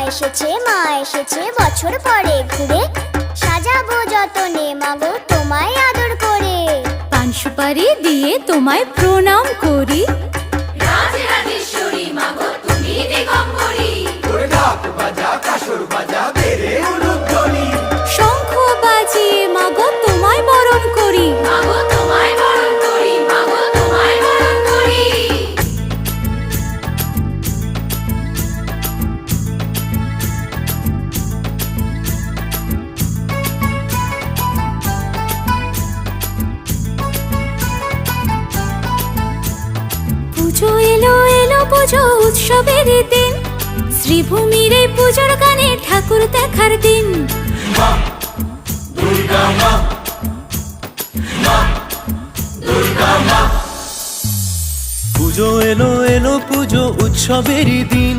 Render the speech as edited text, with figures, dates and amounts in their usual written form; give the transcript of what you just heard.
মা এসেছে বছর পরে ঘুরে, সাজাবো যতনে মাগো তোমায় আদর করে। পান সুপারি দিয়ে তোমায় প্রণাম করি। রাজরাজেশ্বরী মাগো তুমি দিগম্বরী। ঢাক বাজা কাসর বাজা বেড়ে উলুধ্বনি। শঙ্খ বাজিয়ে মাগো তোমায় বরণ করি। মাগো তোমায় বরণ করি, মাগো তোমায় বরণ করি। পুজো এলো এলো পুজো উৎসবের দিন, শ্রীভূমির এই পুজোর গানে ঠাকুর দেখার দিন। মা দুর্গা মা, মা দুর্গা মা। পুজো এলো এলো পুজো উৎসবেরই দিন,